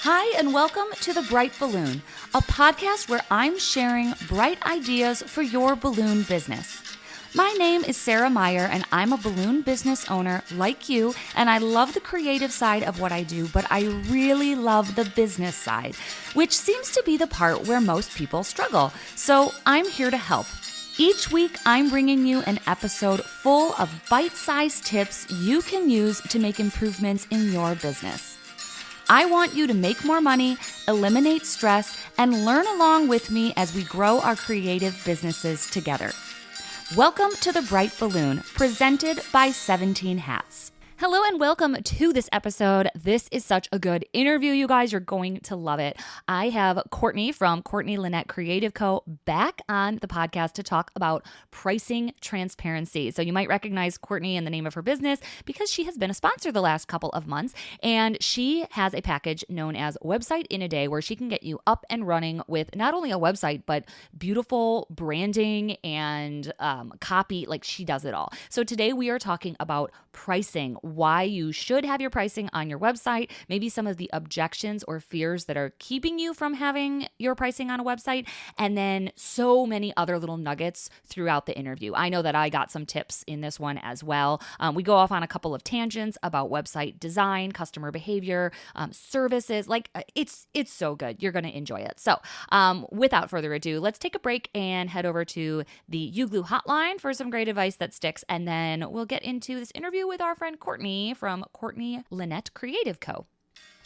Hi, and welcome to The Bright Balloon, a podcast where I'm sharing bright ideas for your balloon business. My name is Sarah Meyer, and I'm a balloon business owner like you, and I love the creative side of what I do, but I really love the business side, which seems to be the part where most people struggle. So I'm here to help. Each week, I'm bringing you an episode full of bite-sized tips you can use to make improvements in your business. I want you to make more money, eliminate stress, and learn along with me as we grow our creative businesses together. Welcome to The Bright Balloon, presented by 17 Hats. Hello and welcome to this episode. This is such a good interview, you guys. You're going to love it. I have Courtney from Courtney Lynette Creative Co. back on the podcast to talk about pricing transparency. So you might recognize Courtney in the name of her business because she has been a sponsor the last couple of months, and she has a package known as Website in a Day where she can get you up and running with not only a website, but beautiful branding and copy. Like, she does it all. So today we are talking about pricing, why you should have your pricing on your website, maybe some of the objections or fears that are keeping you from having your pricing on a website, and then so many other little nuggets throughout the interview. I know that I got some tips in this one as well. We go off on a couple of tangents about website design, customer behavior, services. Like, it's so good. You're going to enjoy it. So without further ado, let's take a break and head over to the UGlu Hotline for some great advice that sticks, and then we'll get into this interview with our friend Courtney from Courtney Lynette Creative Co.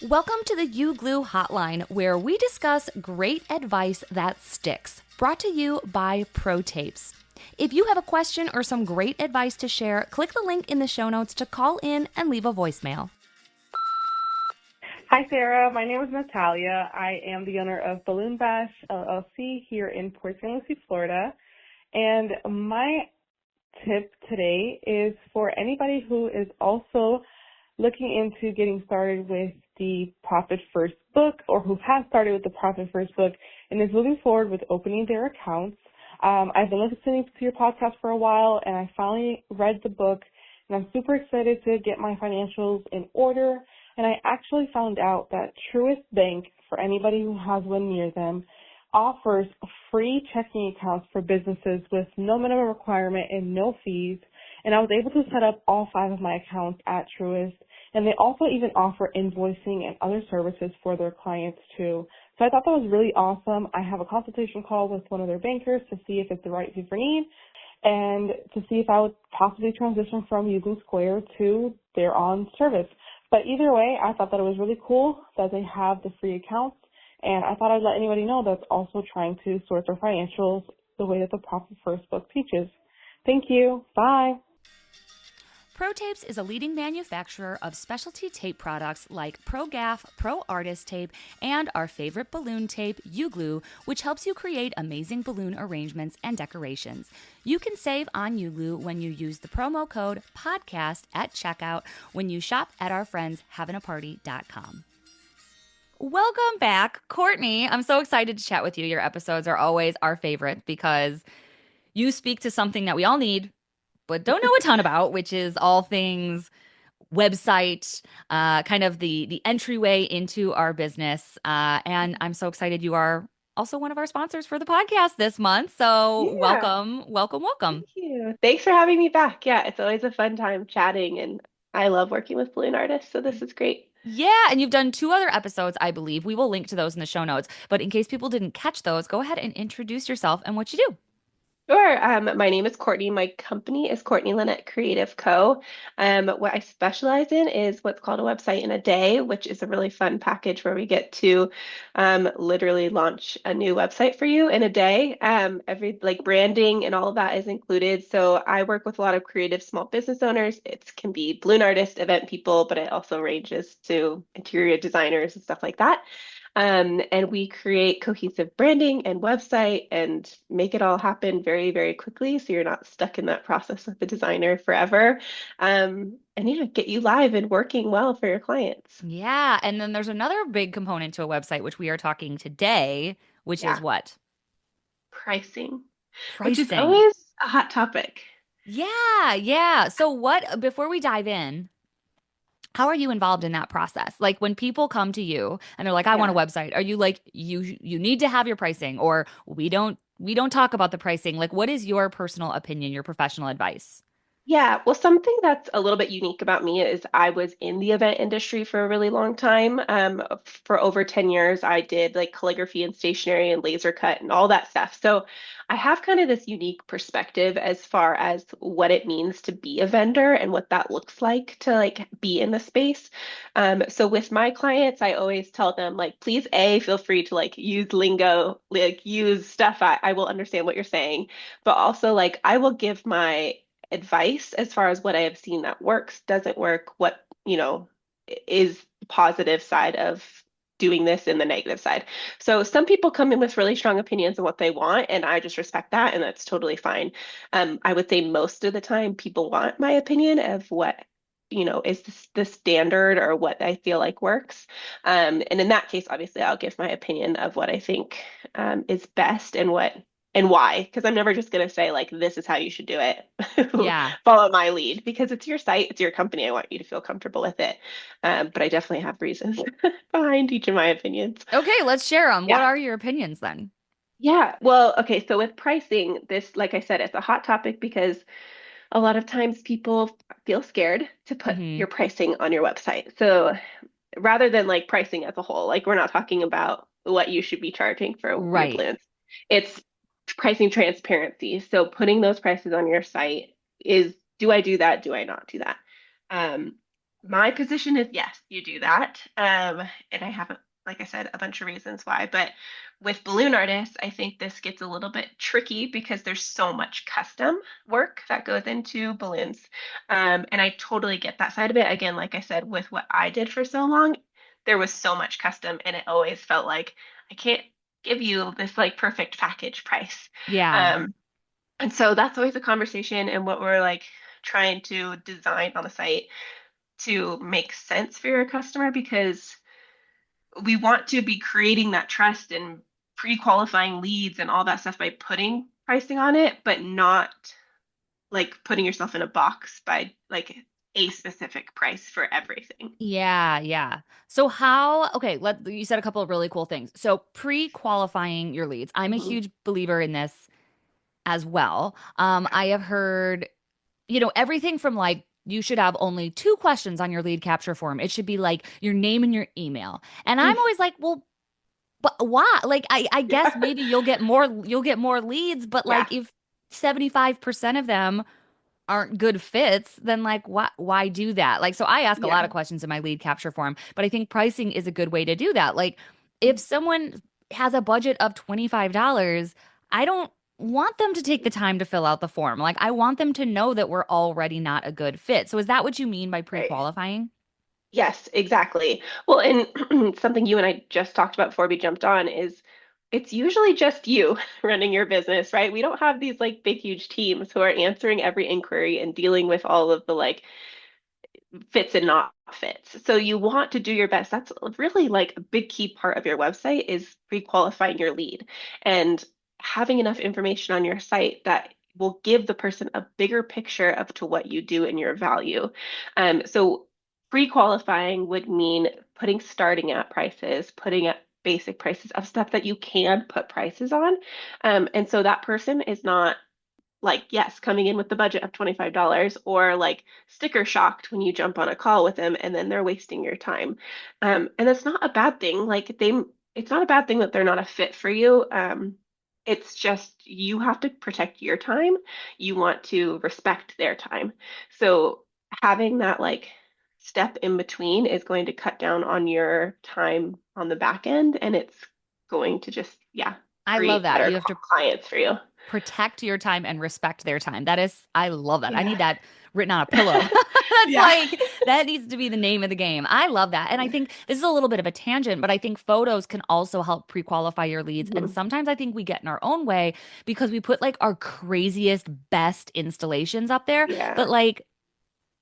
Welcome to the UGlu Hotline, where we discuss great advice that sticks. Brought to you by Pro Tapes. If you have a question or some great advice to share, click the link in the show notes to call in and leave a voicemail. Hi, Sarah. My name is Natalia. I am the owner of Balloon Bash LLC here in Port St. Lucie, Florida. And my tip today is for anybody who is also looking into getting started with the Profit First book, or who has started with the Profit First book and is moving forward with opening their accounts. I've been listening to your podcast for a while, and I finally read the book, and I'm super excited to get my financials in order. And I actually found out that Truist Bank, for anybody who has one near them, offers free checking accounts for businesses with no minimum requirement and no fees. And I was able to set up all 5 of my accounts at Truist. And they also even offer invoicing and other services for their clients too. So I thought that was really awesome. I have a consultation call with one of their bankers to see if it's the right fit for me, and to see if I would possibly transition from UGlu Square to their own service. But either way, I thought that it was really cool that they have the free accounts. And I thought I'd let anybody know that's also trying to sort their financials the way that the Profit First book teaches. Thank you. Bye. Pro Tapes is a leading manufacturer of specialty tape products like Pro Gaff, Pro Artist Tape, and our favorite balloon tape, UGlu, which helps you create amazing balloon arrangements and decorations. You can save on UGlu when you use the promo code PODCAST at checkout when you shop at our friends havinaparty.com. Welcome back, Courtney. I'm so excited to chat with you. Your episodes are always our favorite because you speak to something that we all need, but don't know a ton about, which is all things website, kind of the entryway into our business. And I'm so excited you are also one of our sponsors for the podcast this month. So welcome. Thank you. Thanks for having me back. Yeah, it's always a fun time chatting, and I love working with balloon artists, so this is great. Yeah, and you've done 2 other episodes, I believe. We will link to those in the show notes. But in case people didn't catch those, go ahead and introduce yourself and what you do. Sure. My name is Courtney. My company is Courtney Lynette Creative Co. What I specialize in is what's called a website in a day, which is a really fun package where we get to literally launch a new website for you in a day. Every branding and all of that is included. So I work with a lot of creative small business owners. It can be balloon artists, event people, but it also ranges to interior designers and stuff like that. And we create cohesive branding and website and make it all happen very, very quickly, so you're not stuck in that process with the designer forever. And get you live and working well for your clients. Yeah, and then there's another big component to a website, which we are talking today, which is what? Pricing. Pricing. Which is always a hot topic. Yeah. So before we dive in, How are you involved in that process? Like when people come to you and they're like, I want a Yeah. website, are you like, you need to have your pricing, or we don't talk about the pricing? Like what is your personal opinion, your professional advice? Yeah, well, something that's a little bit unique about me is I was in the event industry for a really long time. For over 10 years, I did like calligraphy and stationery and laser cut and all that stuff. So I have kind of this unique perspective as far as what it means to be a vendor and what that looks like to like be in the space. So with my clients, I always tell them like, please, feel free to like use lingo, like use stuff. I will understand what you're saying, but also like I will give my advice as far as what I have seen that works, doesn't work, what, is the positive side of doing this and the negative side. So some people come in with really strong opinions on what they want, and I just respect that, and that's totally fine. I would say most of the time people want my opinion of what, is the standard or what I feel like works. And in that case, obviously, I'll give my opinion of what I think is best and what and why, because I'm never just going to say like this is how you should do it. Yeah. Follow my lead because it's your site, it's your company. I want you to feel comfortable with it. But I definitely have reasons behind each of my opinions. Okay, let's share them. What Yeah. are your opinions then? Yeah. Well, okay. So with pricing, this, like I said, it's a hot topic because a lot of times people feel scared to put Hmm. your pricing on your website. So rather than like pricing as a whole, like we're not talking about what you should be charging for your Right. balloons. It's pricing transparency. So putting those prices on your site is, do I do that? Do I not do that? Um, my position is yes, you do that. And I have, like I said, a bunch of reasons why. But with balloon artists, I think this gets a little bit tricky because there's so much custom work that goes into balloons. And I totally get that side of it. Again, like I said, with what I did for so long, there was so much custom, and it always felt like I can't give you this like perfect package price. Yeah. Um, and so that's always a conversation and what we're like trying to design on the site to make sense for your customer because we want to be creating that trust and pre-qualifying leads and all that stuff by putting pricing on it, but not like putting yourself in a box by like a specific price for everything. Yeah, yeah. So okay, you said a couple of really cool things. So pre-qualifying your leads. I'm a Mhm. huge believer in this as well. Yeah. I have heard, everything from like you should have only two questions on your lead capture form. It should be like your name and your email. And I'm Mm. always like, well, but why? Like I guess Yeah. maybe you'll get more leads, but Yeah. like if 75% of them aren't good fits, then like why do that? Like so I ask a lot of Yeah. questions in my lead capture form, but I think pricing is a good way to do that. Like if someone has a budget of $25, I don't want them to take the time to fill out the form. Like I want them to know that we're already not a good fit. So is that what you mean by Right. pre-qualifying? Yes, exactly. Well, and something you and I just talked about before we jumped on is it's usually just you running your business, right? We don't have these like big, huge teams who are answering every inquiry and dealing with all of the like fits and not fits. So you want to do your best. That's really like a big key part of your website is pre-qualifying your lead and having enough information on your site that will give the person a bigger picture of to what you do and your value. So pre-qualifying would mean putting starting at prices, putting at basic prices of stuff that you can put prices on. And so that person is not like, yes, coming in with the budget of $25 or like sticker shocked when you jump on a call with them and then they're wasting your time. And it's not a bad thing. It's not a bad thing that they're not a fit for you. It's just you have to protect your time. You want to respect their time. So having that like step in between is going to cut down on your time on the back end and it's going to just, yeah, I love create that. better You have to clients for you. protect your time and respect their time. I love that. I Yeah. need that written on a pillow. That's Yeah. like, that needs to be the name of the game. I love that. And I think this is a little bit of a tangent, but I think photos can also help pre qualify your leads. And Mhm. sometimes I think we get in our own way because we put like our craziest, best installations up there. But Yeah. like,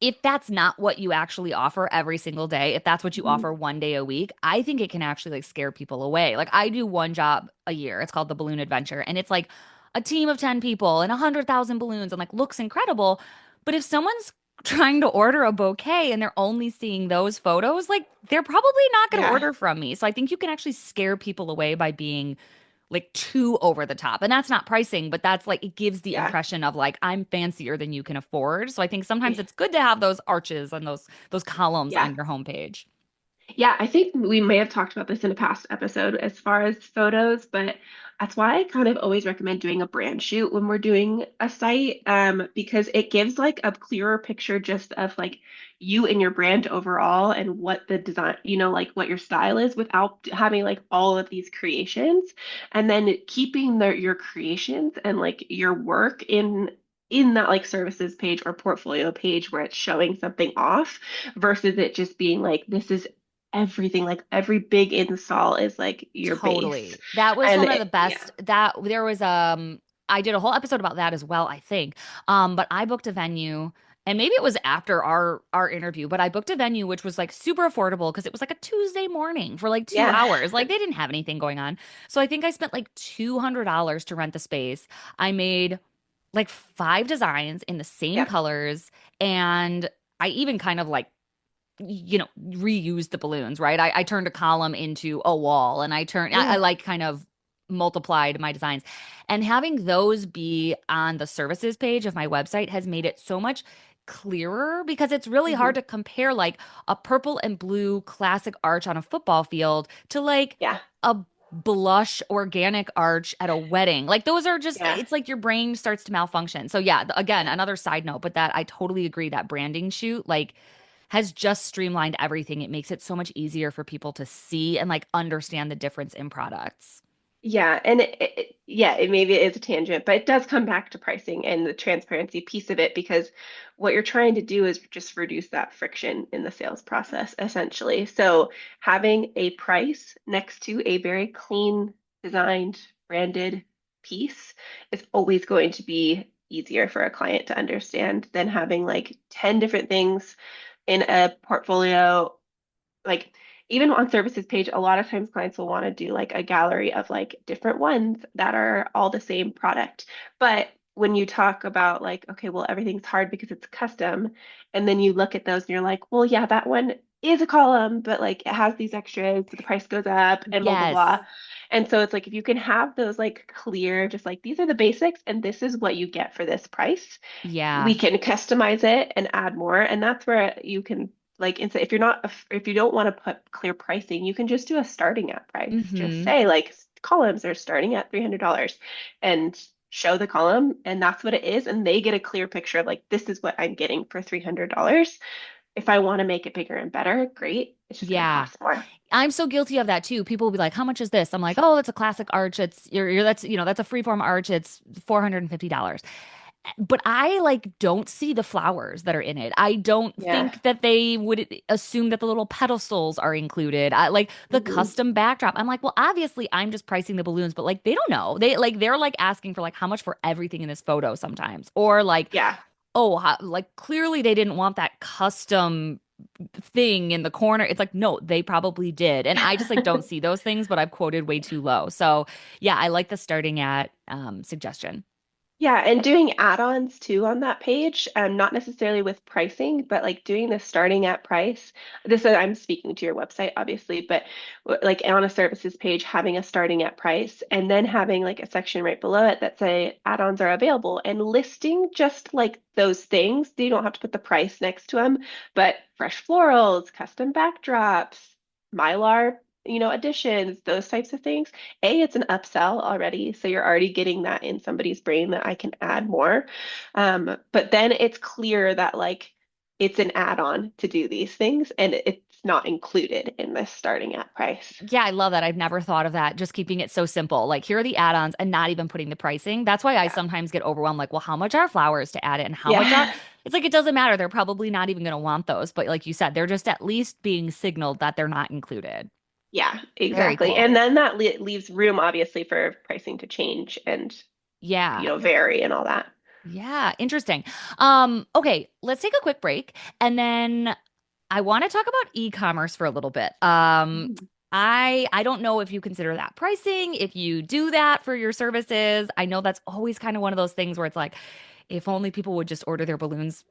if that's not what you actually offer every single day, if that's what you Mhm. offer one day a week, I think it can actually like scare people away. Like I do one job a year. It's called the Balloon Adventure, and it's like a team of 10 people and 100,000 balloons and like looks incredible. But if someone's trying to order a bouquet and they're only seeing those photos, like they're probably not going to Yeah. order from me. So I think you can actually scare people away by being like too over the top. And that's not pricing, but that's like it gives the Yeah. impression of like I'm fancier than you can afford. So I think sometimes it's good to have those arches and those columns Yeah. on your homepage. Yeah, I think we may have talked about this in a past episode as far as photos, but that's why I kind of always recommend doing a brand shoot when we're doing a site, because it gives like a clearer picture just of like you and your brand overall and what the design, like what your style is without having like all of these creations, and then keeping your creations and like your work in that like services page or portfolio page where it's showing something off versus it just being like this is everything, like every big install is like your base. Totally. That was And one of the yeah, best that there was I did a whole episode about that as well, I think. But I booked a venue and maybe it was after our interview, but I booked a venue which was like super affordable because it was like a Tuesday morning for like two yeah, hours. Like they didn't have anything going on. So I think I spent like $200 to rent the space. I made like five designs in the same yeah. colors and I even kind of like reuse the balloons, right? I turned a column into a wall and I Yeah. like kind of multiplied my designs. And having those be on the services page of my website has made it so much clearer because it's really hard Hmm. to compare like a purple and blue classic arch on a football field to like Yeah, a blush organic arch at a wedding. Like those are just, yeah. it's like your brain starts to malfunction. So yeah, again, another side note, but that I totally agree that branding shoot, like has just streamlined everything. It makes it so much easier for people to see and like understand the difference in products. Yeah, and yeah, it maybe it is a tangent, but it does come back to pricing and the transparency piece of it because what you're trying to do is just reduce that friction in the sales process, essentially. So having a price next to a very clean, designed, branded piece is always going to be easier for a client to understand than having like 10 different things in a portfolio, like even on services page, a lot of times clients will want to do like a gallery of like different ones that are all the same product. But when you talk about like, okay, well, everything's hard because it's custom, and then you look at those and you're like, well, yeah, that one is a column, but like it has these extras, so the price goes up and blah blah Yes. blah. And so it's like if you can have those like clear, just like these are the basics and this is what you get for this price, we Yeah. can customize it and add more. And that's where you can like instead if you're not if you don't want to put clear pricing, you can just do a starting at price. Just Hmm. say like columns are starting at $300 and show the column and that's what it is. And they get a clear picture of like this is what I'm getting for $300. If I want to make it bigger and better, great. It's just going to Yeah. cost more. I'm so guilty of that too. People will be like, "How much is this?" I'm like, "Oh, that's a classic arch. It's that's that's a freeform arch. It's $450." But I like don't see the flowers that are in it. I don't Yeah. think that they would assume that the little pedestals are included. I like the Hmm. custom backdrop. I'm like, well, obviously I'm just pricing the balloons, but like they don't know. They're like asking for like how much for everything in this photo sometimes. Or like, Yeah. oh, like clearly they didn't want that custom thing in the corner. It's like, no, they probably did. And I just like don't see those things, but I've quoted way too low. So yeah, I like the starting at suggestion. Yeah, and doing add-ons too on that page, not necessarily with pricing, but like doing the starting at price. This is, I'm speaking to your website, obviously, but like on a services page, having a starting at price and then having like a section right below it that say add-ons are available and listing just like those things. You don't have to put the price next to them, but fresh florals, custom backdrops, Mylar, additions, those types of things. It's an upsell already, so you're already getting that in somebody's brain that I can add more. But then it's clear that like it's an add-on to do these things, and it's not included in this starting at price. Yeah, I love that. I've never thought of that. Just keeping it so simple. Like, here are the add ons and not even putting the pricing. That's why I Yeah. sometimes get overwhelmed. Like, well, how much are flowers to add it and how much are. Yeah. It's like, it doesn't matter. They're probably not even going to want those. But like you said, they're just at least being signaled that they're not included. Yeah, Very exactly. cool. And then that leaves room, obviously, for pricing to change and, Yeah. vary and all that. Yeah. Interesting. Okay, let's take a quick break. And then I want to talk about e-commerce for a little bit. Mhm. I don't know if you consider that pricing, if you do that for your services. I know that's always kind of one of those things where it's like, if only people would just order their balloons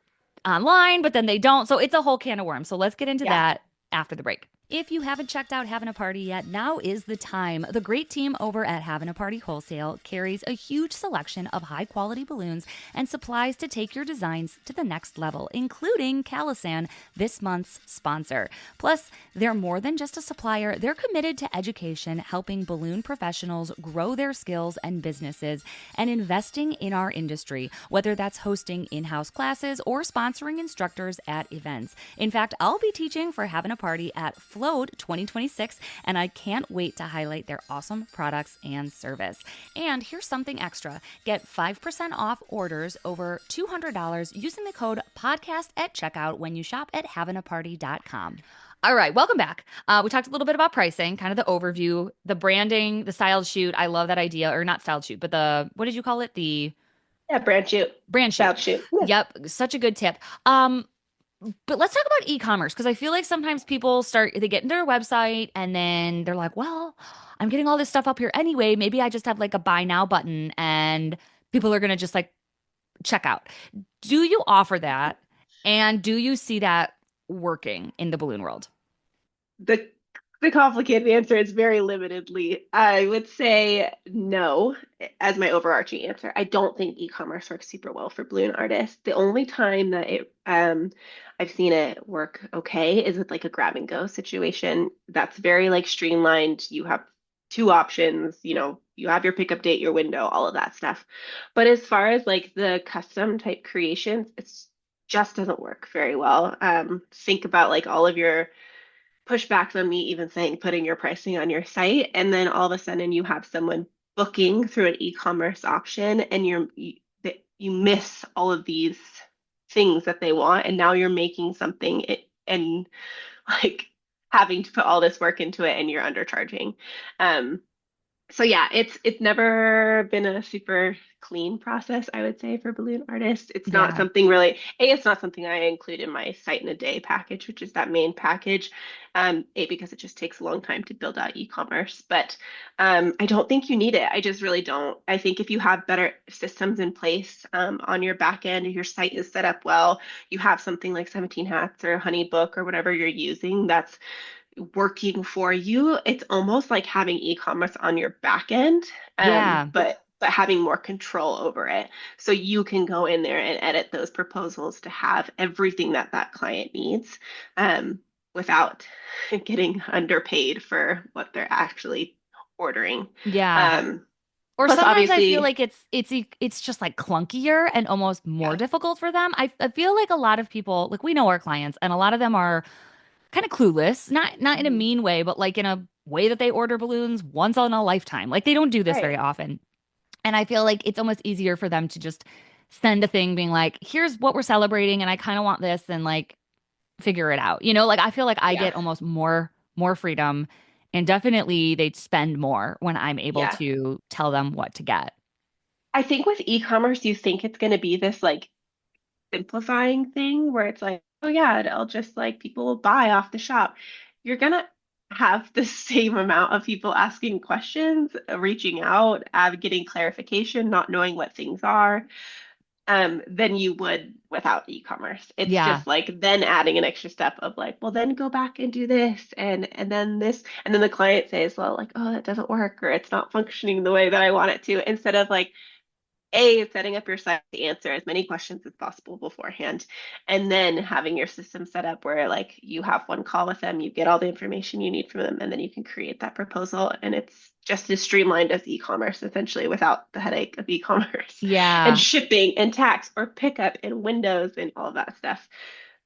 online, but then they don't. So it's a whole can of worms. So let's get into Yeah. that after the break. If you haven't checked out Havin A Party yet, now is the time. The great team over at Havin A Party Wholesale carries a huge selection of high quality balloons and supplies to take your designs to the next level, including Calisan, this month's sponsor. Plus, they're more than just a supplier, they're committed to education, helping balloon professionals grow their skills and businesses, and investing in our industry, whether that's hosting in-house classes or sponsoring instructors at events. In fact, I'll be teaching for Havin A Party at Float 2026, and I can't wait to highlight their awesome products and service. And here's something extra. Get 5% off orders over $200 using the code podcast at checkout when you shop at havinaparty.com. All right, welcome back. We talked a little bit about pricing, kind of the overview, the branding, the styled shoot. I love that idea, or not styled shoot, but what did you call it? The Yeah, brand shoot. brand shoot. Style shoot. Yeah. Yep, such a good tip. But let's talk about e-commerce, because I feel like sometimes people they get into their website and then they're like, well, I'm getting all this stuff up here anyway. Maybe I just have like a buy now button and people are going to just like check out. Do you offer that? And do you see that working in the balloon world? The the complicated answer is very limitedly. I would say no as my overarching answer. I don't think e-commerce works super well for balloon artists. The only time that I've seen it work okay is with like a grab and go situation. That's very like streamlined. You have two options, you have your pickup date, your window, all of that stuff. But as far as like the custom type creations, it's just doesn't work very well. Think about like all of your pushbacks on me even saying putting your pricing on your site, and then all of a sudden you have someone booking through an e-commerce option, and you miss all of these things that they want, and now you're making something and like having to put all this work into it, and you're undercharging. So yeah, it's never been a super clean process, I would say, for balloon artists. It's not Yeah. something really, it's not something I include in my site in a day package, which is that main package. Because it just takes a long time to build out e-commerce. But I don't think you need it. I just really don't. I think if you have better systems in place on your back end, your site is set up well, you have something like 17 Hats or Honeybook or whatever you're using that's working for you, it's almost like having e-commerce on your back end, Yeah. but having more control over it. So you can go in there and edit those proposals to have everything that that client needs, without getting underpaid for what they're actually ordering. Yeah. Or Plus, sometimes I feel obviously, like it's just like clunkier and almost more yeah, difficult for them. I feel like a lot of people, like we know our clients, and a lot of them are kind of clueless, not in a mhm, mean way, but like in a way that they order balloons once in a lifetime. Like they don't do this very right, often. And I feel like it's almost easier for them to just send a thing being like, here's what we're celebrating and I kind of want this, and like figure it out. Like I feel like I yeah, get almost more freedom, and definitely they spend more when I'm able yeah. to tell them what to get. I think with e-commerce, you think it's going to be this like simplifying thing where it's like, oh yeah, it'll just like people will buy off the shop. You're gonna have the same amount of people asking questions, reaching out, getting clarification, not knowing what things are, than you would without e-commerce. It's Yeah. just like then adding an extra step of like, well, then go back and do this, and then this, and then the client says, well, like, oh, that doesn't work, or it's not functioning the way that I want it to, instead of like setting up your site to answer as many questions as possible beforehand, and then having your system set up where like you have one call with them, you get all the information you need from them, and then you can create that proposal. And it's just as streamlined as e-commerce, essentially, without the headache of e-commerce and Yeah. shipping and tax or pickup and windows and all that stuff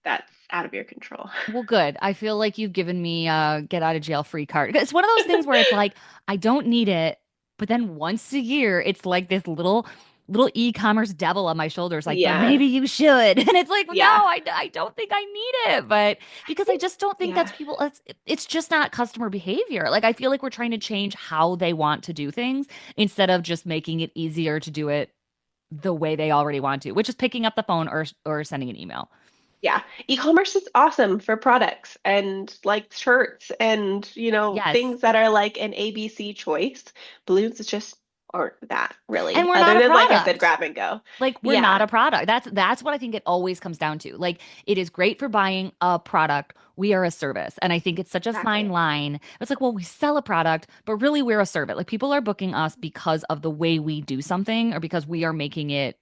that's out of your control. Well, good. I feel like you've given me a get out of jail free card. It's one of those things where it's like I don't need it, but then once a year it's like this little e-commerce devil on my shoulders like, but Yeah, maybe you should. And it's like, no, yeah. I don't think I need it. But I because I think, just don't think yeah. that's people it's just not customer behavior. Like I feel like we're trying to change how they want to do things instead of just making it easier to do it the way they already want to, which is picking up the phone or sending an email. Yeah, e-commerce is awesome for products and like shirts and Yes. things that are like an ABC choice. Balloons is just or that And really, we're not other a than like I said, product. grab and go. Like we're not Yeah, a product. That's what I think it always comes down to. Like it is great for buying a product. We are a service. And I think it's such a fine exactly. line. It's like, well, we sell a product, but really we're a service. Like people are booking us because of the way we do something or because we are making it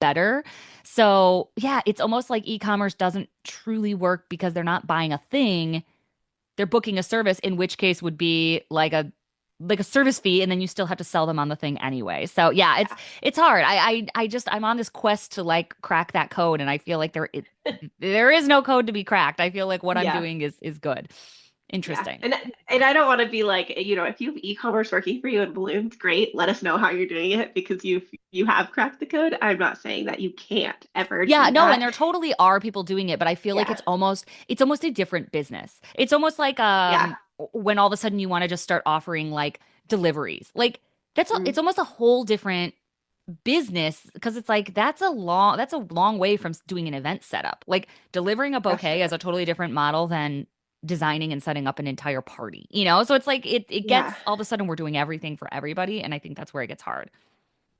better. So, yeah, it's almost like e-commerce doesn't truly work because they're not buying a thing, they're booking a service, in which case would be like a service fee, and then you still have to sell them on the thing anyway. So yeah, Yeah, it's hard. I'm on this quest to like crack that code, and I feel like there is no code to be cracked. I feel like what I'm yeah. doing is good. Yeah. Interesting. And I don't want to be like, if you have e-commerce working for you in balloons, great. Let us know how you're doing it because you have cracked the code. I'm not saying that you can't ever Yeah, do no, and that. there totally are people doing it, but I feel like Yeah. it's almost a different business. It's almost like Yeah. when all of a sudden you want to just start offering like deliveries. Like it's Mm, almost a whole different business because it's like that's a long way from doing an event setup. Like delivering a bouquet is definitely. a totally different model than designing and setting up an entire party, you know? So it's like it Yeah. gets all of a sudden we're doing everything for everybody, and I think that's where it gets hard.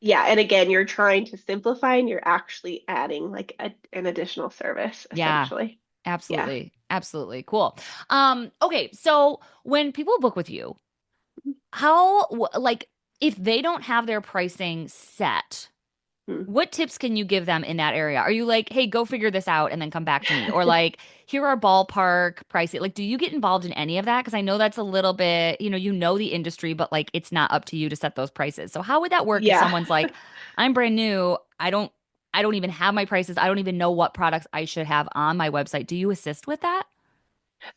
Yeah. And again, you're trying to simplify and you're actually adding like an additional service Yeah, essentially. Yeah. absolutely. Absolutely. Cool. Okay, so when people book with you, like if they don't have their pricing set, Mm. what tips can you give them in that area? Are you like, hey, go figure this out and then come back to me? Or like, here are ballpark pricing. Like, do you get involved in any of that? Because I know that's a little bit, you know the industry, but like it's not up to you to set those prices. So how would that work if Yeah. someone's like, I'm brand new, I don't even have my prices. I don't even know what products I should have on my website. Do you assist with that?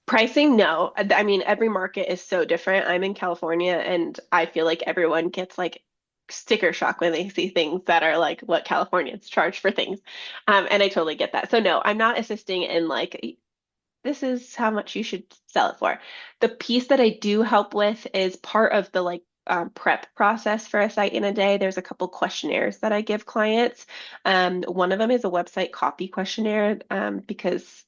Pricing, no. I mean, every market is so different. I'm in California and I feel like everyone gets like sticker shock when they see things that are like what Californians charge for things. And I totally get that. So no, I'm not assisting in like this is how much you should sell it for. The piece that I do help with is part of the like prep process for a site in a day. There's a couple questionnaires that I give clients. One of them is a website copy questionnaire because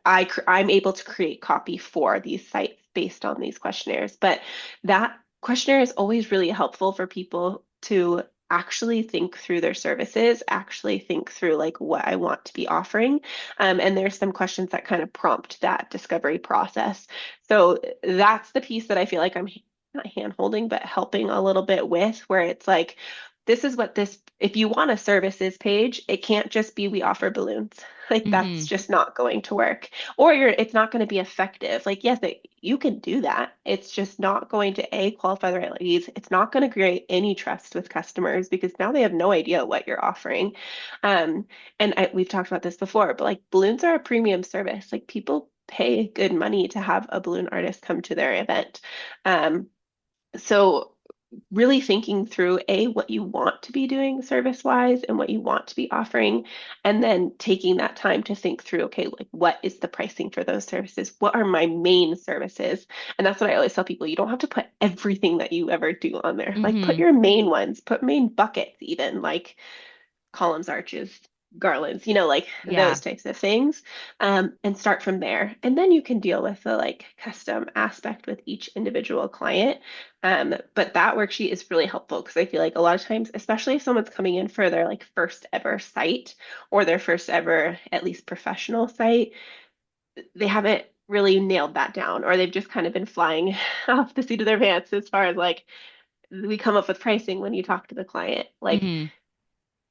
I'm able to create copy for these sites based on these questionnaires. But that questionnaire is always really helpful for people to actually think through their services, actually think through like what I want to be offering. And there's some questions that kind of prompt that discovery process. So that's the piece that I feel like I'm not hand holding, but helping a little bit with, where it's like, this is what this, if you want a services page, it can't just be we offer balloons. Like that's Mm-hmm. just not going to work. Or it's not going to be effective. Like, yes, you can do that. It's just not going to qualify the right leads. It's not going to create any trust with customers because now they have no idea what you're offering. Um, and we've talked about this before, but like balloons are a premium service. Like people pay good money to have a balloon artist come to their event. So really thinking through what you want to be doing service wise and what you want to be offering, and then taking that time to think through, okay, like what is the pricing for those services? What are my main services? And that's what I always tell people. You don't have to put everything that you ever do on there. Like put Mm-hmm. your main ones, put main buckets, even like columns, arches, garlands, like Yeah. those types of things, and start from there. And then you can deal with the like custom aspect with each individual client. But that worksheet is really helpful because I feel like a lot of times, especially if someone's coming in for their like first ever site or their first ever, at least professional site, they haven't really nailed that down, or they've just kind of been flying off the seat of their pants as far as like we come up with pricing when you talk to the client. Like Mm-hmm.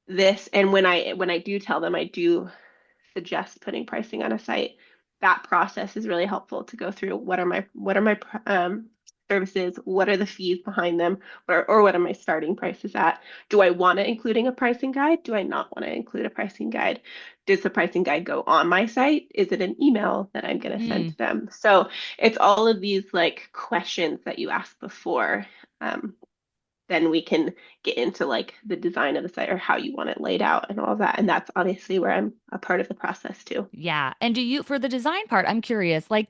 this, and when I do tell them, I do suggest putting pricing on a site. That process is really helpful to go through. What are my services? What are the fees behind them? Or what are my starting prices at? Do I want to including a pricing guide? Do I not want to include a pricing guide? Does the pricing guide go on my site? Is it an email that I'm going to send to them? So it's all of these like questions that you ask before. Then we can get into like the design of the site or how you want it laid out and all of that. And that's obviously where I'm a part of the process too. Yeah. And do you, for the design part, I'm curious, like,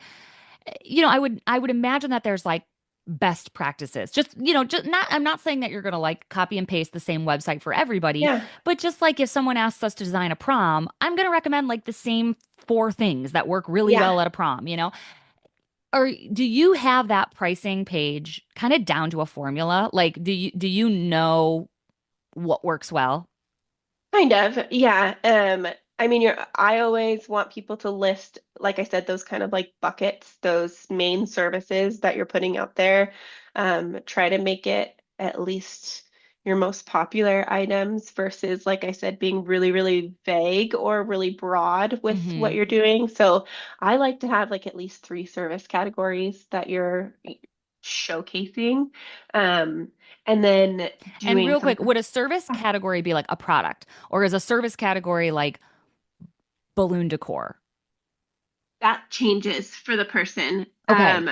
I would imagine that there's like best practices. Just not, I'm not saying that you're going to like copy and paste the same website for everybody, Yeah. but just like if someone asks us to design a prom, I'm going to recommend like the same four things that work really Yeah. well at a prom, you know? Or do you have that pricing page kind of down to a formula? Like, do you know what works well? Kind of, yeah. I mean, I always want people to list, like I said, those kind of like buckets, those main services that you're putting out there. Try to make it at least your most popular items versus, like I said, being really, really vague or really broad with what Hmm. you're doing. So I like to have like at least three service categories that you're showcasing. Um, and then And doing real some quick, would a service category be like a product, or is a service category like balloon decor? that changes for the person. Okay.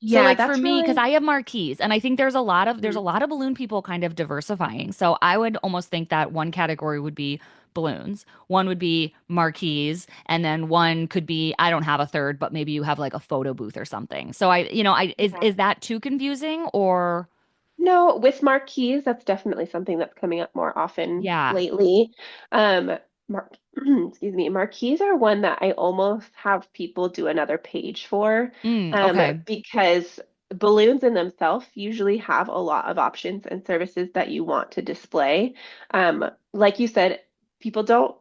So Yeah, like for that's me, because really I have marquees, and I think there's a mhm. lot of balloon people kind of diversifying. So I would almost think that one category would be balloons, one would be marquees, and then one could be, I don't have a third, but maybe you have like a photo booth or something. So I is Yeah. that too confusing or No, with marquees, that's definitely something that's coming up more often yeah. lately. Mar excuse me, marquees are one that I almost have people do another page for, Okay. because balloons in themselves usually have a lot of options and services that you want to display. Like you said, people don't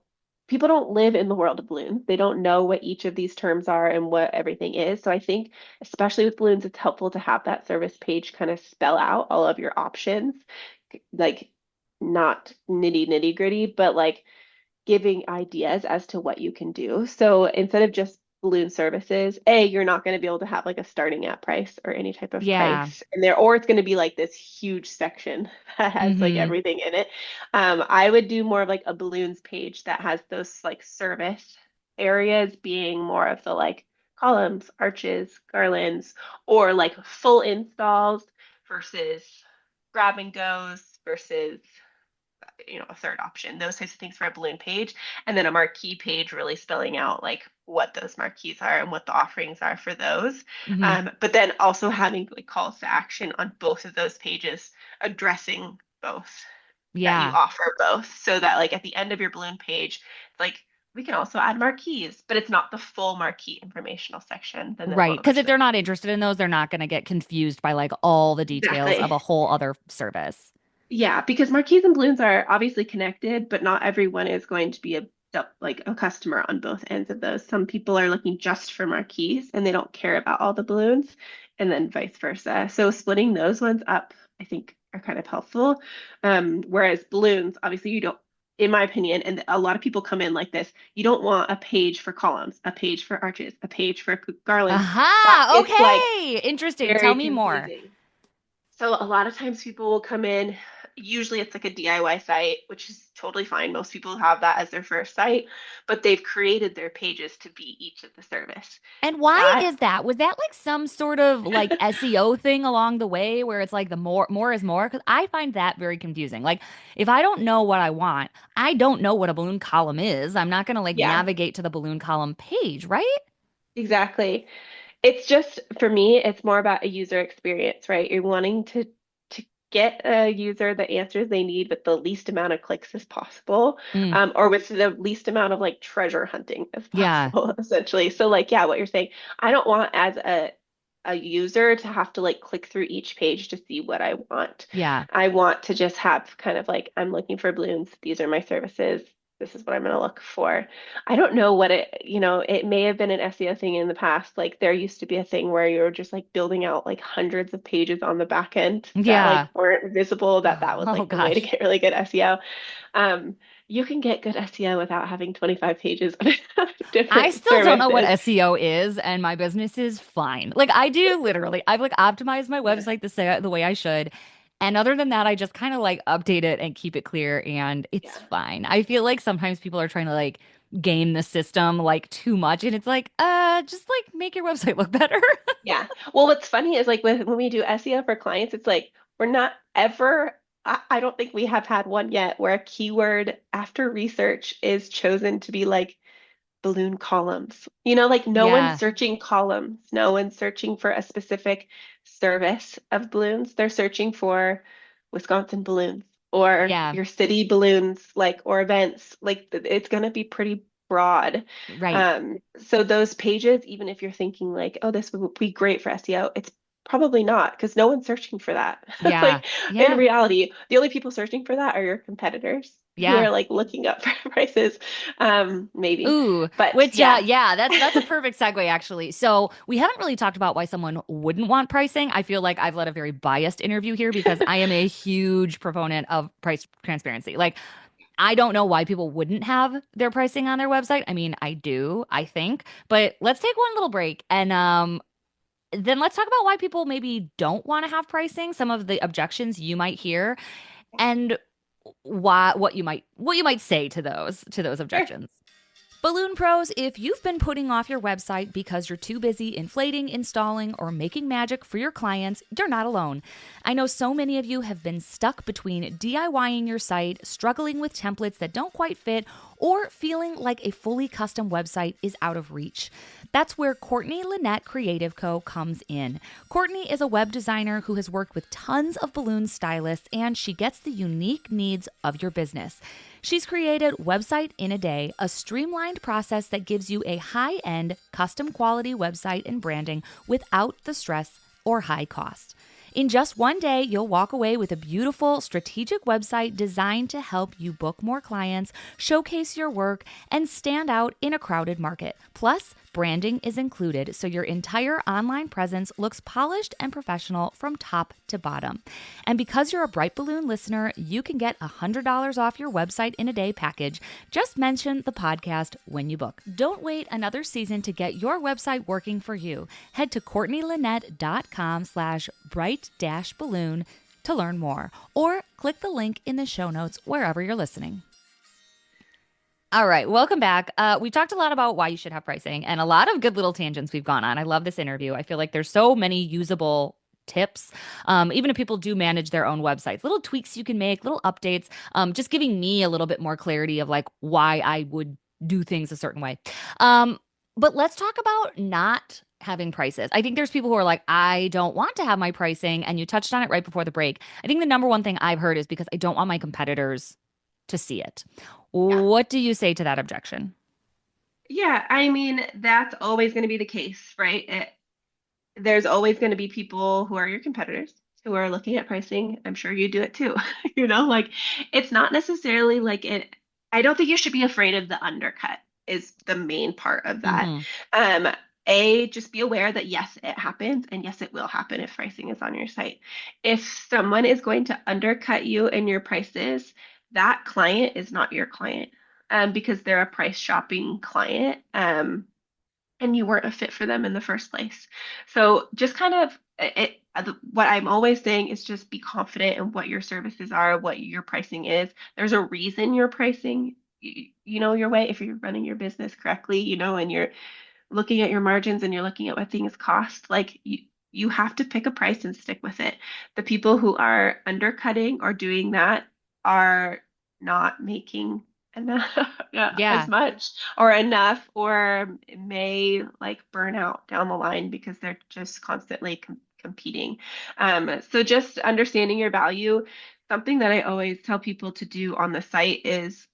people don't live in the world of balloons. They don't know what each of these terms are and what everything is. So I think especially with balloons, it's helpful to have that service page kind of spell out all of your options, like not nitty gritty, but like giving ideas as to what you can do. So instead of just balloon services, you're not going to be able to have like a starting at price or any type of Yeah. price in there, or it's going to be like this huge section that has like Mm-hmm. everything in it. I would do more of like a balloons page that has those like service areas being more of the like columns, arches, garlands, or like full installs versus grab and goes versus a third option, those types of things for a balloon page, and then a marquee page really spelling out like what those marquees are and what the offerings are for those. Mm-hmm. But then also having like calls to action on both of those pages, addressing both, that you Yeah. offer both, so that like at the end of your balloon page, it's like we can also add marquees, but it's not the full marquee informational section. Then they'll go Right. over Because to if the they're not interested in those, they're not going to get confused by like all the details of exactly. a whole other service. Yeah, because marquees and balloons are obviously connected, but not everyone is going to be like a customer on both ends of those. Some people are looking just for marquees and they don't care about all the balloons, and then vice versa. So splitting those ones up, I think, are kind of helpful. Whereas balloons, obviously, you don't, in my opinion, and a lot of people come in like this, you don't want a page for columns, a page for arches, a page for garlands. That Aha. it's like Okay. Interesting. Tell very me more. confusing. So a lot of times people will come in, usually it's like a DIY site, which is totally fine. Most people have that as their first site, but they've created their pages to be each of the service. And why That is that? Was that like some sort of like SEO thing along the way where it's like the more is more? Because I find that very confusing. Like if I don't know what I want, I don't know what a balloon column is. I'm not gonna like yeah, navigate to the balloon column page, right? exactly. It's just for me, it's more about a user experience, right? You're wanting to get a user the answers they need with the least amount of clicks as possible, Mm, or with the least amount of like treasure hunting as yeah. possible, essentially. So like, yeah, what you're saying, I don't want as a user to have to like click through each page to see what I want. Yeah. I want to just have kind of like, I'm looking for balloons. These are my services. This is what I'm going to look for. I don't know what it may have been an SEO thing in the past. Like there used to be a thing where you were just like building out like hundreds of pages on the back end that like Yeah. weren't visible, that was Oh like the way to gosh. get really good SEO. You can get good SEO without having 25 pages of I different still don't know what services. SEO is, and my business is fine. Like I do literally, I've like optimized my Yeah. website the way I should. And other than that, I just kind of like update it and keep it clear, and it's Yeah. fine. I feel like sometimes people are trying to like game the system like too much, and it's like, just like make your website look better. Yeah. Well, what's funny is like when we do SEO for clients, it's like we're not ever, I don't think we have had one yet where a keyword after research is chosen to be like balloon columns. Like no one's Yeah. searching columns. No one's searching for a specific service of balloons. They're searching for Wisconsin balloons or Yeah. your city balloons, like, or events. Like it's going to be pretty broad. Right. So those pages, even if you're thinking like, oh, this would be great for SEO, it's probably not because no one's searching for that. Yeah. Like in Yeah. reality, the only people searching for that are your competitors who Yeah. are like looking up for prices, maybe. Ooh, But which yeah, yeah, that's a perfect segue actually. So we haven't really talked about why someone wouldn't want pricing. I feel like I've led a very biased interview here because I am a huge proponent of price transparency. Like I don't know why people wouldn't have their pricing on their website. I mean, I do, I think. But let's take one little break and then let's talk about why people maybe don't want to have pricing, some of the objections you might hear, and why what you might say to those sure. objections. Balloon Pros, if you've been putting off your website because you're too busy inflating, installing, or making magic for your clients, you're not alone. I know so many of you have been stuck between DIYing your site, struggling with templates that don't quite fit, or feeling like a fully custom website is out of reach. That's where Courtney Lynette Creative Co. comes in. Courtney is a web designer who has worked with tons of balloon stylists, and she gets the unique needs of your business. She's created Website in a Day, a streamlined process that gives you a high-end, custom quality website and branding without the stress or high cost. In just one day, you'll walk away with a beautiful, strategic website designed to help you book more clients, showcase your work, and stand out in a crowded market. Plus, branding is included, so your entire online presence looks polished and professional from top to bottom. And because you're a Bright Balloon listener, you can get $100 off your Website in a Day package. Just mention the podcast when you book. Don't wait another season to get your website working for you. Head to CourtneyLynette.com/bright-balloon to learn more, or click the link in the show notes wherever you're listening. All right, welcome back. We talked a lot about why you should have pricing and a lot of good little tangents we've gone on. I love this interview. I feel like there's so many usable tips, even if people do manage their own websites, little tweaks you can make, little updates, just giving me a little bit more clarity of like why I would do things a certain way. But let's talk about not having prices. I think there's people who are like, I don't want to have my pricing. And you touched on it right before the break. I think the number one thing I've heard is because I don't want my competitors to see it. Yeah. What do you say to that objection? Yeah, I mean, that's always going to be the case, right? There's always going to be people who are your competitors who are looking at pricing. I'm sure you do it too. Like it's not necessarily like it. I don't think you should be afraid of the undercut is the main part of that. Mm-hmm. Um, just be aware that yes, it happens and yes, it will happen if pricing is on your site. If someone is going to undercut you in your prices, that client is not your client, because they're a price shopping client. And you weren't a fit for them in the first place. So just kind of what I'm always saying is just be confident in what your services are, what your pricing is. There's a reason you're pricing, your way if you're running your business correctly, and you're looking at your margins and you're looking at what things cost. Like you have to pick a price and stick with it. The people who are undercutting or doing that are not making enough, as Yeah. much or enough, or may like burn out down the line because they're just constantly competing. So just understanding your value. Something that I always tell people to do on the site is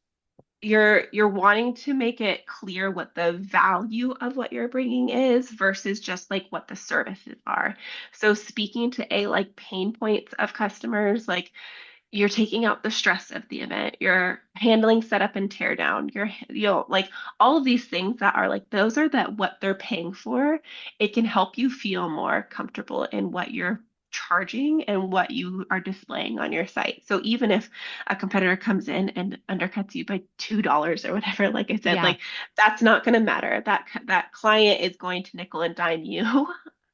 you're wanting to make it clear what the value of what you're bringing is versus just like what the services are. So speaking to like pain points of customers, like you're taking out the stress of the event, you're handling setup and tear down, like all of these things that are like those are that what they're paying for. It can help you feel more comfortable in what you're charging and what you are displaying on your site. So even if a competitor comes in and undercuts you by $2 or whatever, like I said, Yeah. like that's not going to matter. That client is going to nickel and dime you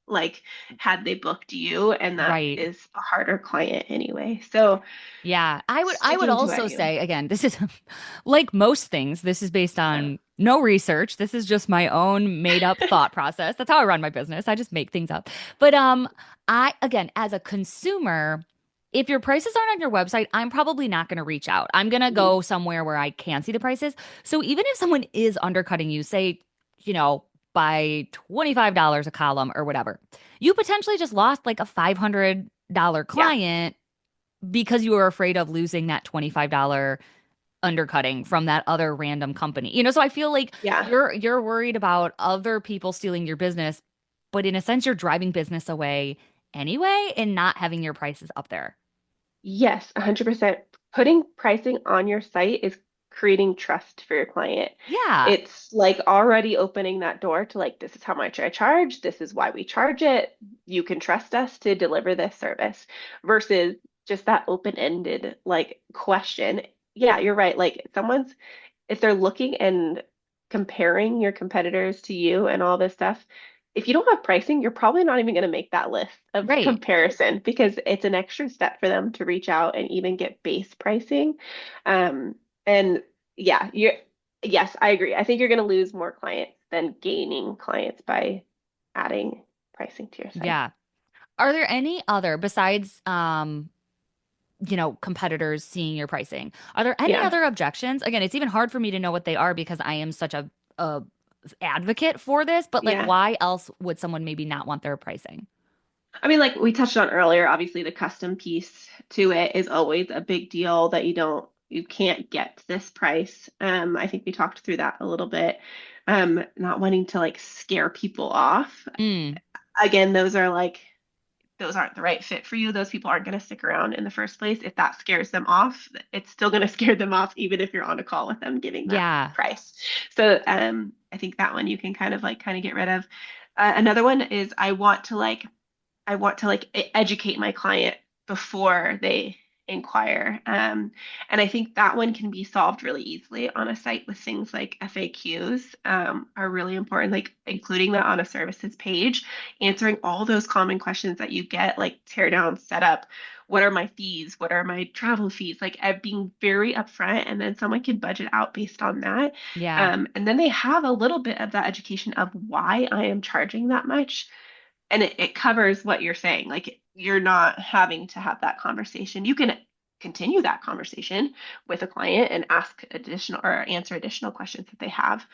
like had they booked you, and that Right. is a harder client anyway. So Yeah. I would sticking to also what you say again, this is like most things, this is based on no research. This is just my own made up thought process. That's how I run my business. I just make things up. But I again, as a consumer, if your prices aren't on your website, I'm probably not going to reach out. I'm going to Mhm. go somewhere where I can see the prices. So even if someone is undercutting you, say, you know, by $25 a column or whatever, you potentially just lost like a $500 Yeah, client because you were afraid of losing that $25 undercutting from that other random company. So I feel like Yeah. you're worried about other people stealing your business, but in a sense you're driving business away anyway and not having your prices up there. Yes, 100%. Putting pricing on your site is creating trust for your client. Yeah. It's like already opening that door to like, this is how much I charge. This is why we charge it. You can trust us to deliver this service versus just that open-ended like question. Yeah, you're right. Like if they're looking and comparing your competitors to you and all this stuff, if you don't have pricing, you're probably not even going to make that list of Right. comparison because it's an extra step for them to reach out and even get base pricing. And yeah, yes, I agree. I think you're going to lose more clients than gaining clients by adding pricing to your site. Yeah. Are there any other besides competitors seeing your pricing? Are there any Yeah. other objections? Again, it's even hard for me to know what they are because I am such a advocate for this, but like Yeah. why else would someone maybe not want their pricing? I mean, like we touched on earlier, obviously the custom piece to it is always a big deal that you can't get this price. I think we talked through that a little bit. Not wanting to like scare people off. Mm, Again, those aren't the right fit for you. Those people aren't going to stick around in the first place. If that scares them off, it's still going to scare them off, even if you're on a call with them giving that yeah. price. So, I think that one you can kind of get rid of. Another one is I want to like educate my client before they inquire. And I think that one can be solved really easily on a site with things like FAQs are really important, like including that on a services page, answering all those common questions that you get, like tear down, setup, what are my fees? What are my travel fees? Like being very upfront, and then someone can budget out based on that. Yeah. And then they have a little bit of that education of why I am charging that much and it covers what you're saying. Like you're not having to have that conversation. You can continue that conversation with a client and ask additional or answer additional questions that they have.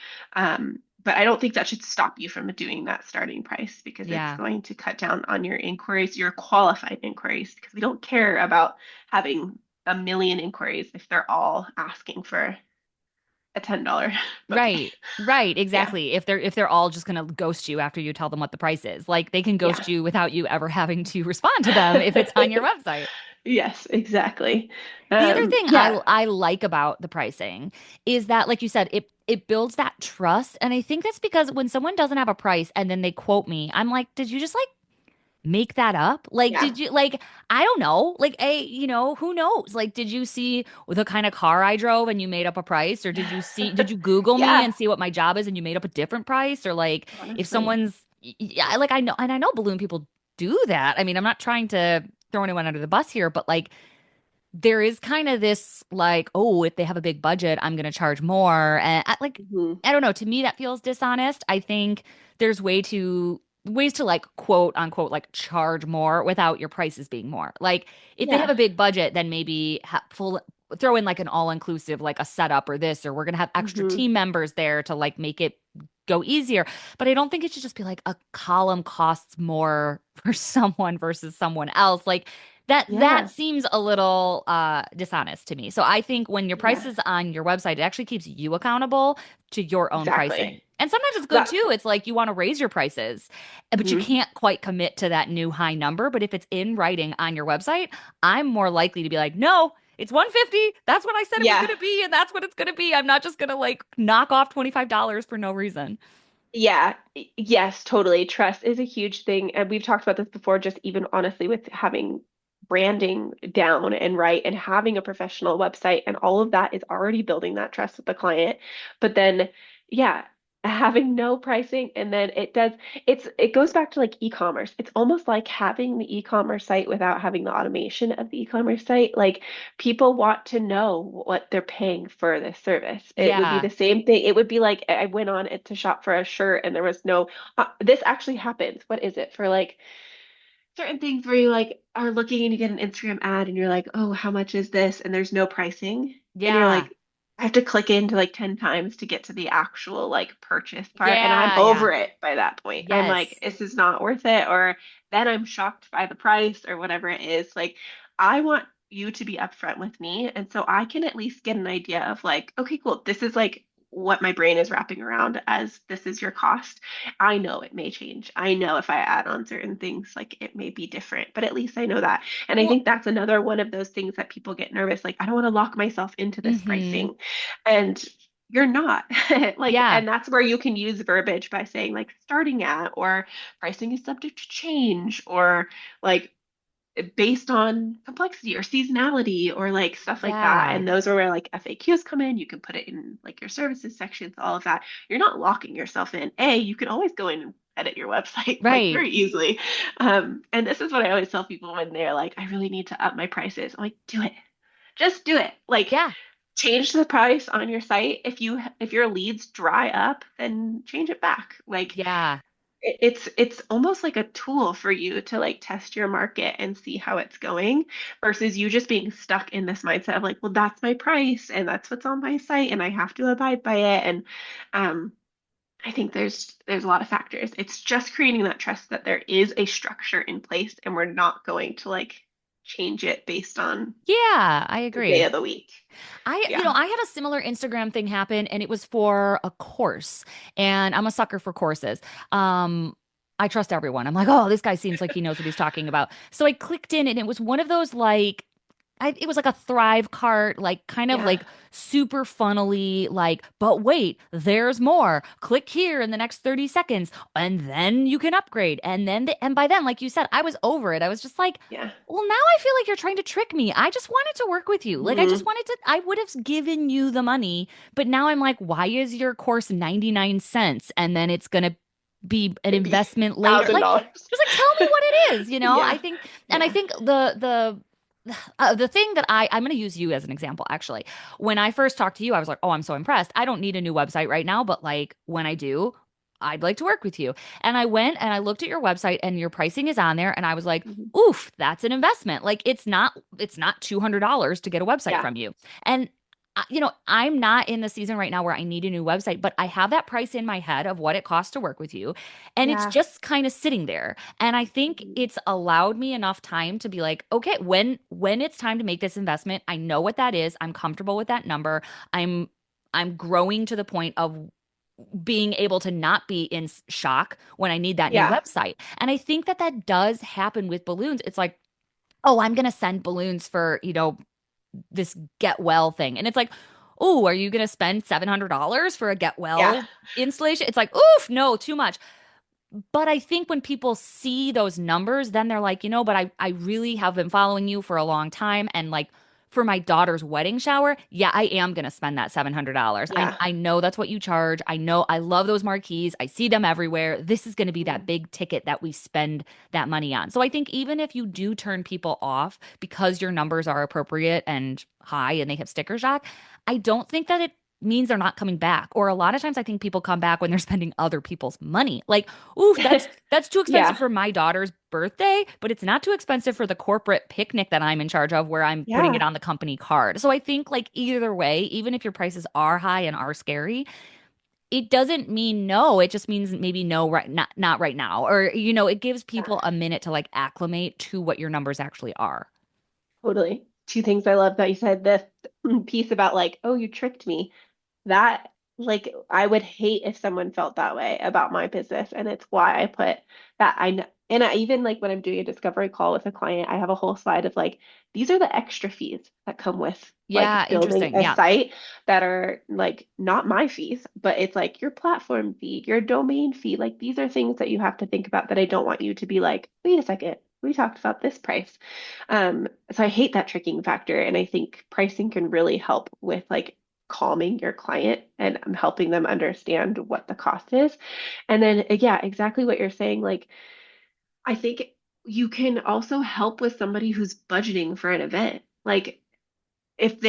But I don't think that should stop you from doing that starting price because it's Yeah. going to cut down on your inquiries, your qualified inquiries, because we don't care about having a million inquiries if they're all asking for a $10 booking. Right. Right. Yeah. Exactly. If they're all just gonna ghost you after you tell them what the price is. Like they can Yeah. ghost you without you ever having to respond to them if it's on your website. Yes, exactly. The other thing I Yeah, I like about the pricing is that, like you said, it builds that trust. And I think that's because when someone doesn't have a price and then they quote me, I'm like, did you just like make that up? Like, yeah, did you like, I don't know. Like, who knows? Like, did you see the kind of car I drove and you made up a price? Or did you Google me yeah, and see what my job is and you made up a different price? Or like, if honestly. someone's, yeah, like I know, and I know balloon people do that. I mean, I'm not trying to throw anyone under the bus here, but like, there is kind of this like, oh, if they have a big budget, I'm going to charge more. And Hmm. I don't know. To me, that feels dishonest. I think there's ways to like quote unquote like charge more without your prices being more. Like if they have Yeah, a big budget, then maybe throw in like an all inclusive, like a setup or this, or we're going to have extra hmm. team members there to like make it go easier. But I don't think it should just be like a column costs more for someone versus someone else. Like that Yeah, seems a little dishonest to me. So I think when your price yeah, is on your website, it actually keeps you accountable to your own pricing. exactly. And sometimes it's good That, too. It's like you want to raise your prices, but you mhm. can't quite commit to that new high number. But if it's in writing on your website, I'm more likely to be like, no, it's 150. That's what I said it was Yeah, going to be, and that's what it's going to be. I'm not just going to like knock off $25 for no reason. yeah, yes, totally. Trust is a huge thing. And we've talked about this before, just even honestly with having branding down and right and having a professional website and all of that is already building that trust with the client. But then, yeah, having no pricing and then it goes back to like e-commerce. It's almost like having the e-commerce site without having the automation of the e-commerce site. Like people want to know what they're paying for this service. It would be Yeah. the same thing. It would be like I went on it to shop for a shirt and there was no this actually happens. What is it for like certain things where you like are looking and you get an Instagram ad and you're like, oh, how much is this? And there's no pricing. And you're Yeah. like, I have to click into like 10 times to get to the actual like purchase part. And I'm Yeah. Yeah. over it by that point. I'm like, Yes. this is not worth it. Or then I'm shocked by the price or whatever it is. Like, I want you to be upfront with me. And so I can at least get an idea of like, okay, cool. This is like what my brain is wrapping around as this is your cost. I know it may change. I know if I add on certain things, like it may be different, but at least I know that. And I Well, think that's another one of those things that people get nervous. Like, I don't want to lock myself into this mm-hmm. pricing. And you're not like, Yeah. and that's where you can use verbiage by saying like starting at, or pricing is subject to change, or like based on complexity or seasonality or like stuff like that. Yeah. And those are where like FAQs come in. You can put it in like your services sections, all of that. You're not locking yourself in. You can always go in and edit your website like Right. very easily. And this is what I always tell people when they're like, I really need to up my prices. I'm like, do it. Just do it. Like Yeah. change the price on your site. If your leads dry up, then change it back. Like Yeah. it's almost like a tool for you to like test your market and see how it's going versus you just being stuck in this mindset of like, well, that's my price and that's what's on my site and I have to abide by it. And um, I think there's a lot of factors. It's just creating that trust that there is a structure in place and we're not going to like change it based on Yeah, I the day agree. of the week. I Yeah. I had a similar Instagram thing happen and it was for a course. And I'm a sucker for courses. I trust everyone. I'm like, oh, this guy seems like he knows what he's talking about. So I clicked in and it was one of those like it was like a Thrive cart, like kind of Yeah. like super funnily, like, but wait, there's more. Click here in the next 30 seconds, and then you can upgrade. And by then, like you said, I was over it. I was just like, Yeah. well, now I feel like you're trying to trick me. I just wanted to work with you. Like, I just Hmm. wanted to, I would have given you the money, but now I'm like, why is your course 99 cents? And then it's going to be an Maybe investment later. Like, $1,000. just like tell me what it is, I Yeah. think, and I Yeah. think the thing that I'm going to use you as an example, actually. When I first talked to you, I was like, oh, I'm so impressed. I don't need a new website right now, but like when I do, I'd like to work with you. And I went and I looked at your website and your pricing is on there. And I was like, Mhm. oof, that's an investment. Like it's not $200 to get a website Yeah. from you. And I'm not in the season right now where I need a new website, but I have that price in my head of what it costs to work with you. And it's Yeah. just kind of sitting there. And I think Mhm. it's allowed me enough time to be like, okay, when it's time to make this investment, I know what that is. I'm comfortable with that number. I'm growing to the point of being able to not be in shock when I need that new Yeah. website. And I think that that does happen with balloons. It's like, oh, I'm going to send balloons for, this get well thing. And it's like, oh, are you going to spend $700 for a get Yeah. well installation? It's like, oof, no, too much. But I think when people see those numbers, then they're like, but I really have been following you for a long time. And like for my daughter's wedding shower, yeah, I am going to spend that $700. I, Yeah. I know that's what you charge. I know I love those marquees. I see them everywhere. This is going to be that Mhm. big ticket that we spend that money on. So I think even if you do turn people off because your numbers are appropriate and high and they have sticker shock, I don't think that it means they're not coming back. Or a lot of times I think people come back when they're spending other people's money. Like, ooh, that's too expensive Yeah. for my daughter's birthday, but it's not too expensive for the corporate picnic that I'm in charge of where I'm putting it Yeah. on the company card. So I think like either way, even if your prices are high and are scary, it doesn't mean no. It just means maybe no, right, not right now. Or it gives Yeah. people a minute to like acclimate to what your numbers actually are. Totally. Two things I love that you said. The piece about like, oh, you tricked me. That like I would hate if someone felt that way about my business, and it's why I put that I know. And I even like when I'm doing a discovery call with a client, I have a whole slide of like these are the extra fees that come with Yeah, like building interesting. a Yeah. site that are like not my fees, but it's like your platform fee, your domain fee. Like these are things that you have to think about that I don't want you to be like, wait a second, we talked about this price. So I hate that tricking factor, and I think pricing can really help with like calming your client and helping them understand what the cost is. And then, yeah, exactly what you're saying. Like, I think you can also help with somebody who's budgeting for an event. Like, if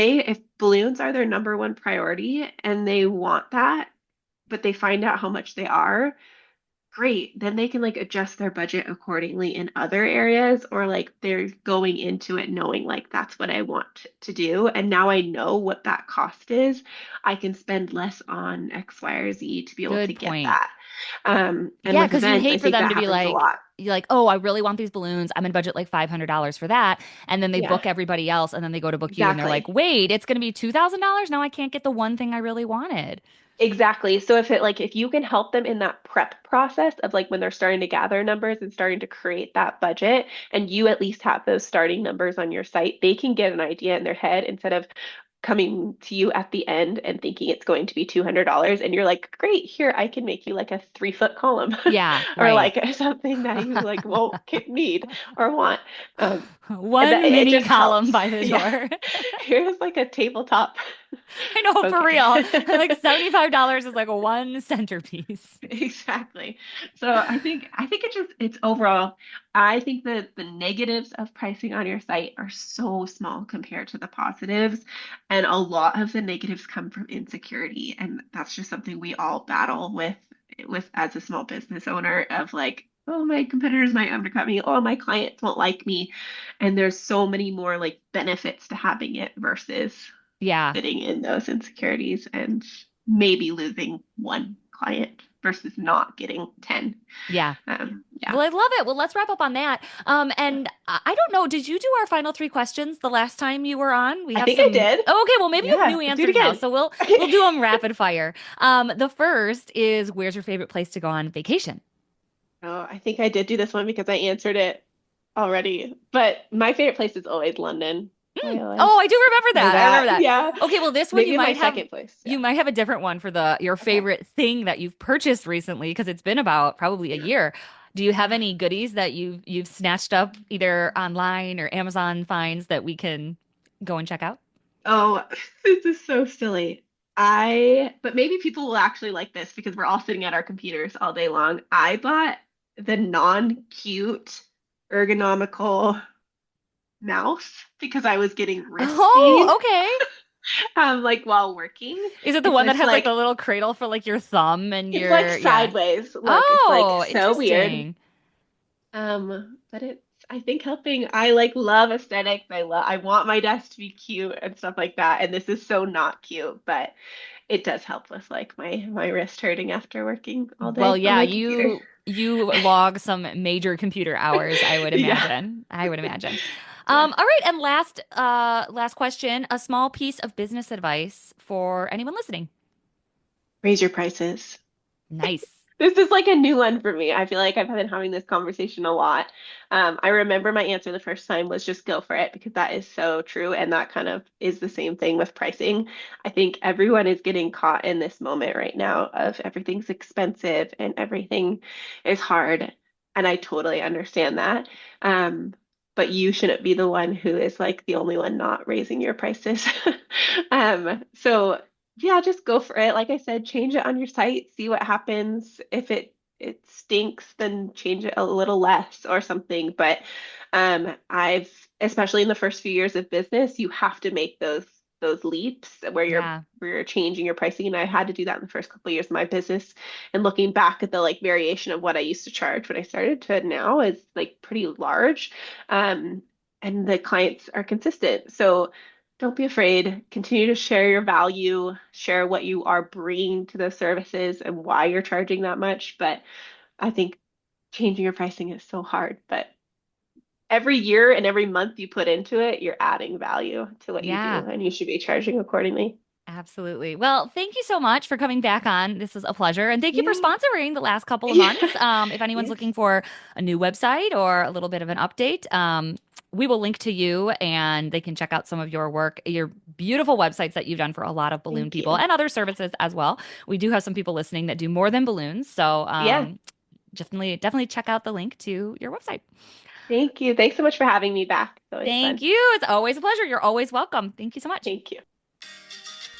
balloons are their number one priority and they want that, but they find out how much they are, great. Then they can like adjust their budget accordingly in other areas, or like they're going into it knowing like that's what I want to do. And now I know what that cost is. I can spend less on X, Y, or Z to be able to Good get point. that. And Yeah, with because you events, I hate for think them that to be happens a like, lot. you're like, oh, I really want these balloons. I'm going to budget like $500 for that. And then they Yeah, book everybody else and then they go to book you and they're like, exactly. wait, it's going to be $2,000. Now I can't get the one thing I really wanted. Exactly. So if you can help them in that prep process of like when they're starting to gather numbers and starting to create that budget, and you at least have those starting numbers on your site, they can get an idea in their head instead of coming to you at the end and thinking it's going to be $200 and you're like, great, here, I can make you like a 3 foot column Yeah, or right. like something that you like won't need or want. And that One it mini just column helps. by the Yeah. door. Here's like a tabletop. I know, for real. Okay. Like $75 is like one centerpiece. Exactly. So I think it's overall, I think that the negatives of pricing on your site are so small compared to the positives. And a lot of the negatives come from insecurity. And that's just something we all battle with as a small business owner of like, oh, my competitors might undercut me. Oh, my clients won't like me. And there's so many more like benefits to having it versus Yeah. sitting in those insecurities and maybe losing one client versus not getting 10. Yeah. Yeah. Well, I love it. Well, let's wrap up on that. And I don't know, did you do our final three questions the last time you were on? We I have think I some. did. Oh, okay. Well, maybe you have Yeah, new let's do it answers now. again. So we'll do them rapid fire. The first is, where's your favorite place to go on vacation? Oh, I think I did do this one because I answered it already. But my favorite place is always London. I always Oh, I do remember say that. I remember that. that. Yeah. Okay, well, this one Maybe my second place. Yeah. you might have a different one for the your Okay. favorite thing that you've purchased recently because it's been about probably a year. Do you have Yeah. any goodies that you've snatched up either online or Amazon finds that we can go and check out? Oh, this is so silly. But maybe people will actually like this because we're all sitting at our computers all day long. I bought the non-cute ergonomical mouse because I was getting wrist pain, Oh, okay. like while working. Is it the It's one that this has like like the little cradle for like your thumb and it's like your yeah. sideways look. It's like Oh, so weird. interesting. But it's I think helping. I like love aesthetics. I want my desk to be cute and stuff like that. And this is so not cute, but it does help with like my wrist hurting after working all Well, day on yeah, my computer. you log some major computer hours, I would Yeah. imagine. I would imagine. Yeah. All right, and last question, a small piece of business advice for anyone listening. Raise your prices. Nice. This is like a new one for me. I feel like I've been having this conversation a lot. I remember my answer the first time was just go for it because that is so true. And that kind of is the same thing with pricing. I think everyone is getting caught in this moment right now of everything's expensive and everything is hard. And I totally understand that. But you shouldn't be the one who is like the only one not raising your prices. So yeah, just go for it. Like I said, change it on your site, see what happens. If it stinks, then change it a little less or something. But I've especially in the first few years of business, you have to make those leaps where you're Yeah. where you're changing your pricing. And I had to do that in the first couple of years of my business. And looking back at the like variation of what I used to charge when I started to now is like pretty large. Um, and the clients are consistent. So don't be afraid. Continue to share your value, share what you are bringing to those services and why you're charging that much. But I think changing your pricing is so hard. But every year and every month you put into it, you're adding value to what you do, Yeah. and you should be charging accordingly. Absolutely. Well, thank you so much for coming back on. This was a pleasure. And thank you for Yeah. sponsoring the last couple of Yeah. months. If anyone's Yes. looking for a new website or a little bit of an update, we will link to you and they can check out some of your work, your beautiful websites that you've done for a lot of balloon Thank people you. and other services as well. We do have some people listening that do more than balloons. So Yeah. definitely check out the link to your website. Thank you. Thanks so much for having me back. It's always Thank fun. you. It's always a pleasure. You're always welcome. Thank you so much. Thank you.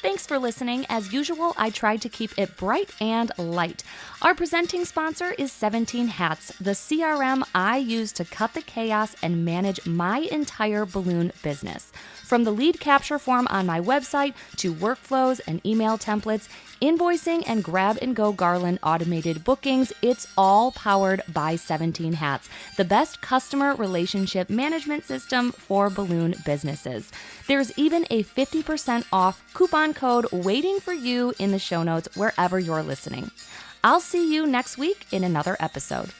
Thanks for listening. As usual, I tried to keep it bright and light. Our presenting sponsor is 17 Hats, the CRM I use to cut the chaos and manage my entire balloon business. From the lead capture form on my website to workflows and email templates, invoicing and grab-and-go garland automated bookings, it's all powered by 17 Hats, the best customer relationship management system for balloon businesses. There's even a 50% off coupon code waiting for you in the show notes wherever you're listening. I'll see you next week in another episode.